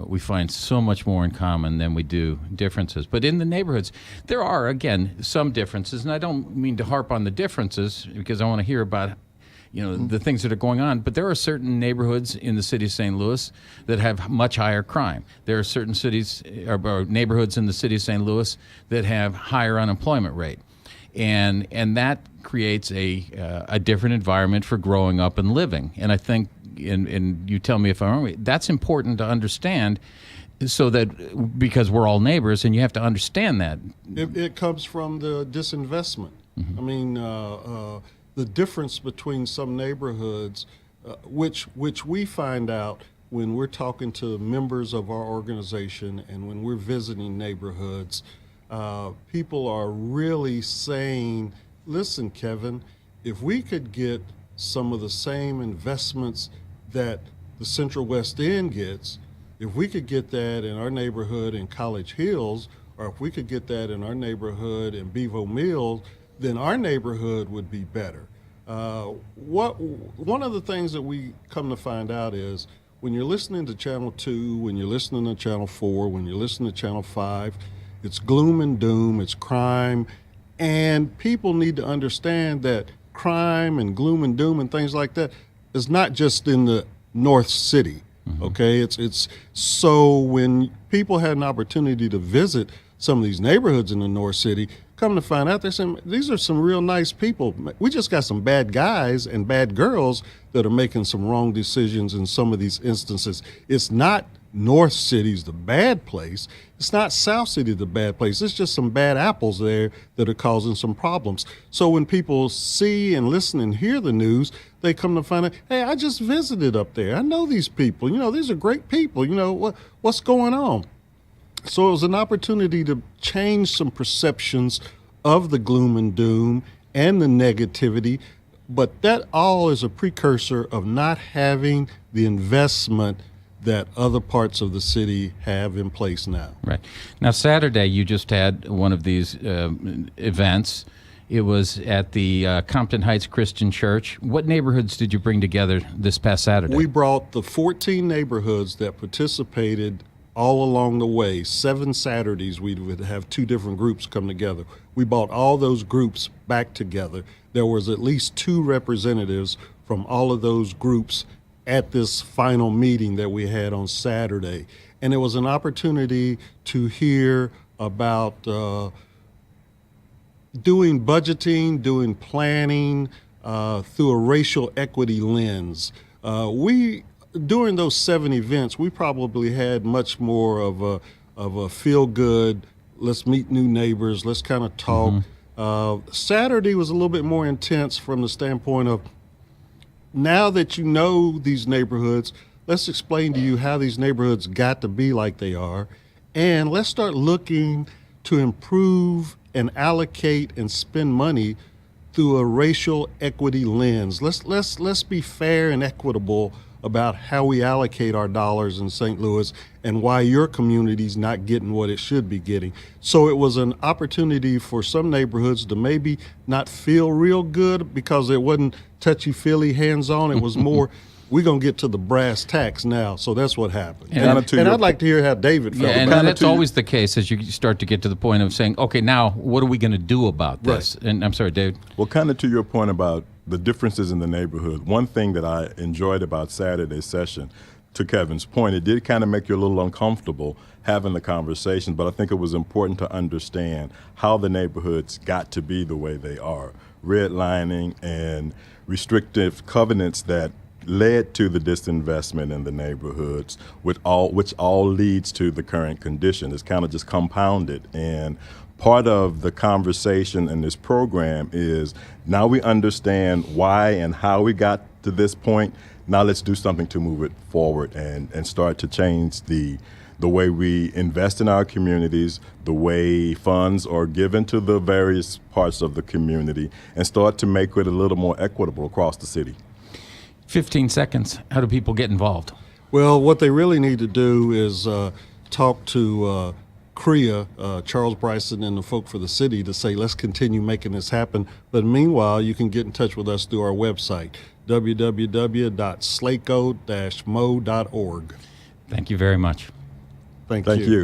we find so much more in common than we do differences. But in the neighborhoods, there are, again, some differences, and I don't mean to harp on the differences because I want to hear about the things that are going on, but there are certain neighborhoods in the city of St. Louis that have much higher crime. There are certain cities or neighborhoods in the city of St. Louis that have higher unemployment rate. And that creates a different environment for growing up and living. And I think, and you tell me if I'm wrong, that's important to understand, so that because we're all neighbors, and you have to understand that. It comes from the disinvestment. I mean, the difference between some neighborhoods, which we find out when we're talking to members of our organization and when we're visiting neighborhoods, people are really saying, listen, Kevin, if we could get some of the same investments that the Central West End gets, if we could get that in our neighborhood in College Hills, or if we could get that in our neighborhood in Bevo Mills, then our neighborhood would be better. One of the things that we come to find out is when you're listening to Channel 2, when you're listening to Channel 4, when you're listening to Channel 5, it's gloom and doom, it's crime, and people need to understand that crime and gloom and doom and things like that is not just in the North City, okay? It's so when people had an opportunity to visit some of these neighborhoods in the North City, come to find out, they're saying, these are some real nice people. We just got some bad guys and bad girls that are making some wrong decisions in some of these instances. It's not North City's the bad place. It's not South City the bad place. It's just some bad apples there that are causing some problems. So when people see and listen and hear the news, they come to find out, hey, I just visited up there. I know these people. These are great people. What's going on? So it was an opportunity to change some perceptions of the gloom and doom and the negativity, but that all is a precursor of not having the investment that other parts of the city have in place now. Right. Now, Saturday, you just had one of these events. It was at the Compton Heights Christian Church. What neighborhoods did you bring together this past Saturday? We brought the 14 neighborhoods that participated all along the way. 7 Saturdays, we would have 2 different groups come together. We brought all those groups back together. There was at least 2 representatives from all of those groups at this final meeting that we had on Saturday. And it was an opportunity to hear about doing budgeting, doing planning through a racial equity lens. During those 7 events, we probably had much more of a feel-good, let's meet new neighbors, let's kind of talk. Saturday was a little bit more intense from the standpoint of, now that you know these neighborhoods, let's explain to you how these neighborhoods got to be like they are, and let's start looking to improve and allocate and spend money through a racial equity lens. Let's be fair and equitable about how we allocate our dollars in St. Louis and why your community's not getting what it should be getting. So it was an opportunity for some neighborhoods to maybe not feel real good because it wasn't touchy-feely, hands-on. It was more, we're going to get to the brass tacks now. So that's what happened. And I'd like to hear how David felt about it. And that's always the case as you start to get to the point of saying, okay, now what are we going to do about this? Right. And I'm sorry, David. Well, kind of to your point about the differences in the neighborhood, one thing that I enjoyed about Saturday's session, to Kevin's point, it did kind of make you a little uncomfortable having the conversation, but I think it was important to understand how the neighborhoods got to be the way they are. Redlining and restrictive covenants that led to the disinvestment in the neighborhoods, which all leads to the current condition. It's kind of just compounded. And part of the conversation in this program is now we understand why and how we got to this point. Now let's do something to move it forward and start to change the way we invest in our communities, the way funds are given to the various parts of the community, and start to make it a little more equitable across the city. 15 seconds. How do people get involved? Well, what they really need to do is talk to CREA, Charles Bryson, and the folk for the city to say, let's continue making this happen. But meanwhile, you can get in touch with us through our website, www.slaco-mo.org. Thank you very much. Thank Thank you.